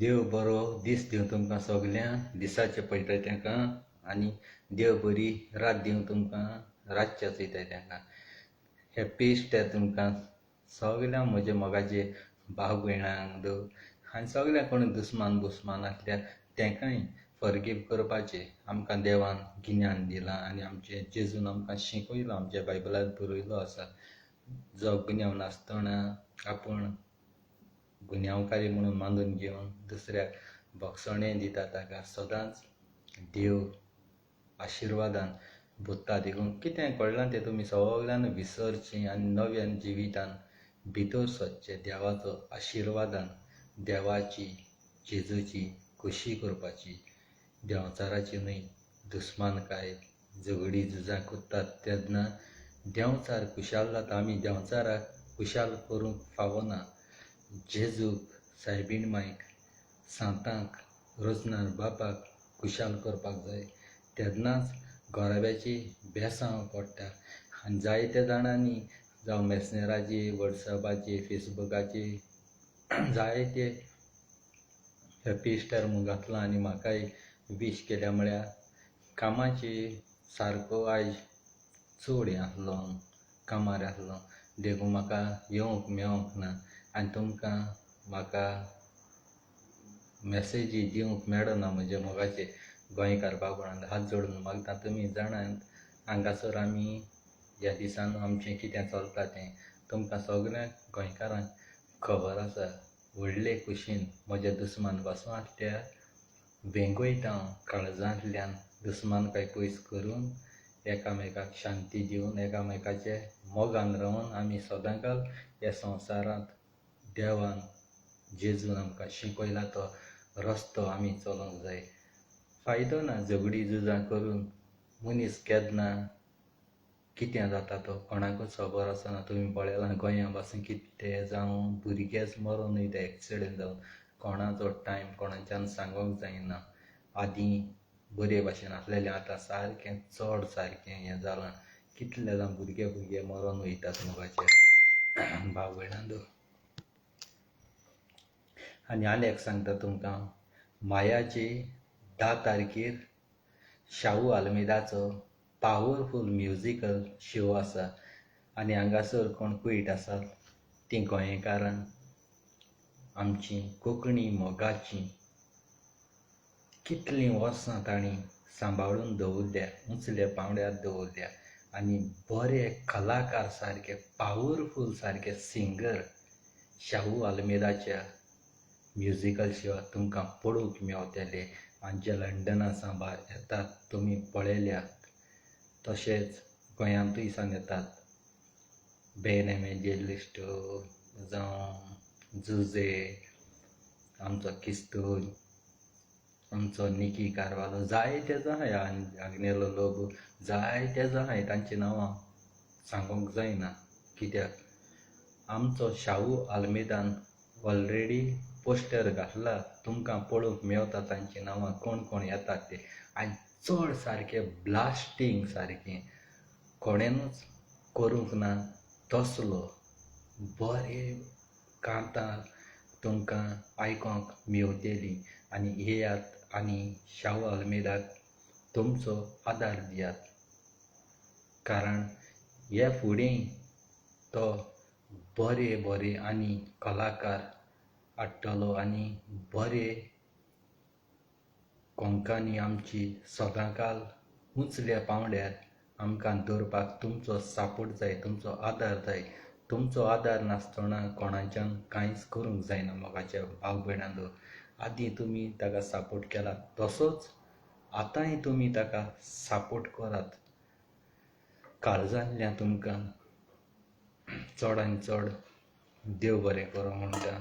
देव बरो दीस दिवं तुमकां सगल्यांक दिसाचे पळयताय तांकां आनी देव बरी रात दिवं तुमकां रातचे चयताय तांकां. हॅप्पी इस्टर तुमकां सगल्यांक म्हजे मोगाचे भाव भयणांक आनी सगळ्यांक कोण दुस्मान बुस्मान आसल्यार तांकांय फॉरगिव करपाचें आमकां देवान गिन्यान दिलां आनी आमचे जेजून आमकां शिकयलां. आमच्या बायबलांत बरयलो आसा जो गुन्यांव नासतना आपूण गुन्यांवकारी म्हणून मानून घेवन दुसऱ्याक भोगसणें दिता ताका सदांच देव आशिर्वादान भोगता देखून कितें कळ्ळां तें तुमी सगळ्यांनी विसरचें आनी नव्यान जिवितान भितर सरचें. देवाचो आशिर्वादान देवाची जेजूची खोशी करपाची. देंवचाराची न्हय दुस्मानकाय झगडी झुजां कोत्तात तेन्ना देंवचार खुशाल जाता. आमी देंवचाराक खुशाल करूंक फावना. जेजूक सायबीण मांयक सांतांक रोजनार बापाक खुशाल करपाक जाय तेन्नाच घोराब्याची बेसांव पडटा. आनी जायत्या जाणांनी जावं मॅसेंजराचेर वॉट्सॅपाचेर फेसबुकाचेर जायते हॅप्पी इस्टर म्हूण घातलां आनी म्हाकाय विश केल्या म्हळ्यार कामाचेर सारको आयज चड हें आसलो कामार आसलो देखून म्हाका येवंक मेळोंक ना आनी तुमकां म्हाका मॅसेजी दिवंक मेळना. म्हजे मोगाचे गोंयकार भाव भयणांक हात जोडून मागता तुमी जाणात हांगासर आमी ह्या दिसान आमचें कितें चलता तें तुमकां सगळ्यांक गोंयकारांक खबर आसा. व्हडले खुशेन म्हजे दुस्मान पासून आसल्यार भेंगोयता हांव काळजांतल्यान दुस्मानकाय पयस करून एकामेकाक शांती दिवन एकामेकाचे मोगान रावन आमी सदांकाल ह्या संवसारांत देवान जेजून आमकां शिकयला तो रस्तो आमी चलोंक जाय. फायदो ना झगडी झुजां करून मनीस केन्ना कितें जाता तो कोणाकूच खबर आसना. तुमी पळयलां गोंया पासून कितें जावं भुरगेच मरून वयता एक्सिडेंट जावन कोणाचो टायम कोणाच्यान सांगोंक जायना. आदीं बरे भाशेन आसलेलें आतां सारकें चड सारकें हें जालां. कितले जावं भुरगे मरून वयतात मोगाचे भाव भयणांदो. आनी एक सांगता तुमकां मायाची 10 तारखेर शाहू आल्मेदाचो पावरफूल म्युजिकल शो आसा आनी हांगासर कोण कुयट आसात तीं गोंयकारां आमची कोंकणी मोगाची कितलीं वर्सां तांणी सांबाळून दवरल्या उंचल्या पांवड्यार दवरल्या आनी बरे कलाकार सारके पावरफूल सारके सिंगर शाहू आल्मेदाच्या म्युजिकल शोआक तुमकां पळोवंक मेळटले. आनी जे लंडना सावन येतात तुमी पळयल्यात तशेंच गोंयांतूय सावन येतात. बेनेमेजेलिस्टो जावं जुजे आमचो किस्तून आमचो निकी कारवालो जायते जाण आग्नेलो लोक जायते जाण तांची नांवां सांगोंक जायना कित्याक आमचो शाहू आल्मेदान ऑलरेडी पोस्टर घातला. तुमकां पळोवंक मेळटा तांची नांवां कोण कोण येतात ते आनी चड सारकें ब्लास्टींग सारकें कोणेनूच करूंक ना तसलो बरें कांतां तुमकां आयकोंक मेळटलीं. आनी येयात आनी शाहू आल्मेदाक तुमचो आदार दियात कारण हे फुडें तो बरे आनी कलाकार हाडटलो आनी बरे कोंकणी आमची सदांकाल उंचल्या पांवड्यार आमकां दवरपाक तुमचो सापोर्ट जाय तुमचो आदार जाय. तुमचो आदार नासतना कोणाच्यान कांयच करूंक जायना. मोगाच्या भाव भयणांदो आदीं तुमी ताका सापोर्ट केला तसोच आतांय तुमी ताका सापोर्ट करात. काळजांतल्यान तुमकां चडांत चड देव बरें करूं म्हणटा.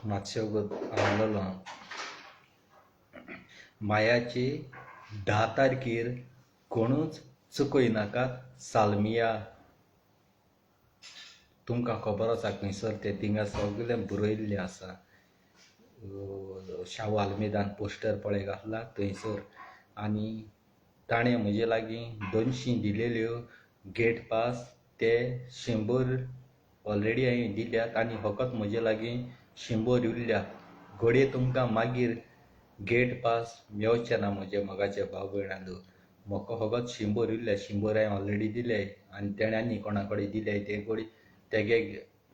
मातशें आवडलो हांव. मायाची 10 तारखेर कोणूच चुकयनाकात साल्मिया. तुमकां खबर आसा खंयसर तें थिंगा सगळें बरयल्लें आसा. शाहू आल्मेदान पोस्टर पळय घातला थंयसर आनी ताणें म्हजे लागीं 200 दिलेल्यो गेट पास ते 100 ऑलरेडी हांवें दिल्यात आनी फकत म्हजे लागीं 100 उरल्यात घोडये तुमकां मागीर गेट पास मेळचे ना म्हजे मोगाचे भाव भयणांदो म्हाका फकत 100 उरल्या 100 हांवें ऑलरेडी दिले आनी तेणें आनी कोणा कडेन दिले ते घोडी तेगे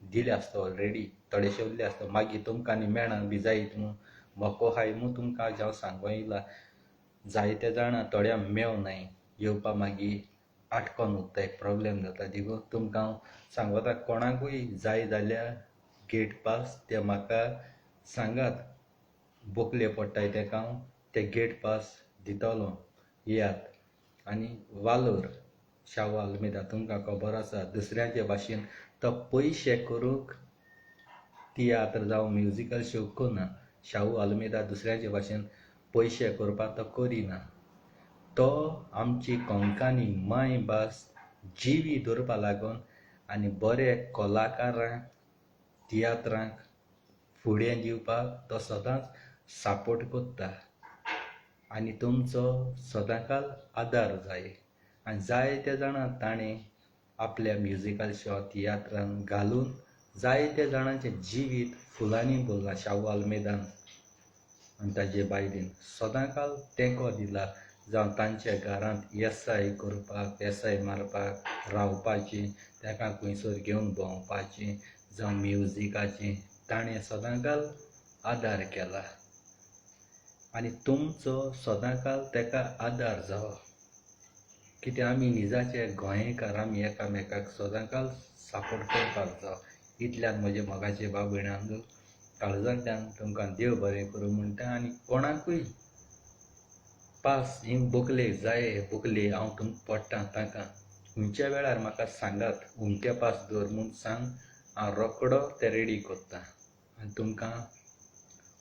दिले आसता ऑलरेडी थोडेशे उरले आसता मागीर तुमकां आनी मेळना बी जायत न्हू मोको हाय म्हूण तुमकां हांव सांगूं येयला जायते जाणां थोड्यांक मेळनाय येवपा मागीर आटकोन उरताय प्रॉब्लेम जाता देखून तुमकां हांव सांगता कोणाकूय जाय जाल्यार गेट पास ते म्हाका सांगात बोकले पडटाय तेका हांव ते गेट पास दितलो येयात आनी वालोर शाहू आल्मेदा तुमकां खबर आसा दुसऱ्यांचे भाशेन तो पयशे करूंक तियात्र जावं म्युजिकल शो करना शाहू आल्मेदा दुसऱ्याचे भाशेन पयशे करपाक तो करिना तो आमची कोंकणी मायभास जिवी दवरपा लागून आनी बरे कलाकारांक तियात्रांक फुडें दिवपाक तो सदांच सपोर्ट करता आनी तुमचो सदांकाल आदार जाय आनी जायते जाणां ताणें आपल्या म्युजिकल शो तियात्रांक घालून जायते जाणांचें जिवीत फुलांनी भरलां शाहू आल्मेदान आनी ताजे बायलेन सदांकाल तेंको दिला जावं तांच्या घरांत येसाय करपाक येसाय मारपाक रावपाचें ताका खंयसर घेवन भोंवपाचें जावं म्युजिकाचें ताणें सदांकाल आदार केला आनी तुमचो सदांकाल ताका आदार जावो कित्याक आमी निजाचे गोंयकार आमी एकामेकाक सदांकाल सपोर्ट करपाक जाय इतल्यान म्हजे मोगाचे भाव भयणांदो काळजांतल्यान तुमकां देव बरें करूं म्हणटा आनी कोणाकूय पास ही बोकले जाय बोकले हांव तुमकां पडटां ताका खंयच्या वेळार म्हाका सांगात उमटे पास दवर म्हूण सांग हांव रोकडो ते रेडी करता आनी तुमकां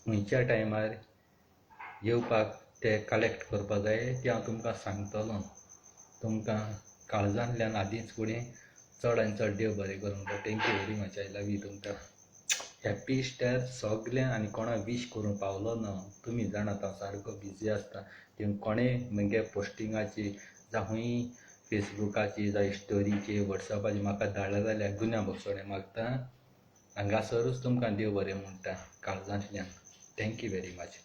खंयच्या टायमार येवपाक ते कलेक्ट करपा जाय ते हांव तुमकां सांगतलो तुमकां काळजांतल्यान आदींच फुडें चड आनी चड देव बरें करूं thank you very much I love you तुमकां हॅप्पी इस्टर सगळ्यांक आनी कोणाक वीश करूं पावलो ना तुमी जाणात हांव सारको बिजी आसता ते कोणें म्हगे पोस्टिंगाची जावं हूंय फेसबुकाची जावं स्टोरीची वॉट्सॅपाची म्हाका धाडला जाल्यार गुन्या बक्षोडें मागता हांगासरूच तुमकां देव बरें म्हणटा काळजांतल्यान थँक्यू वेरी मच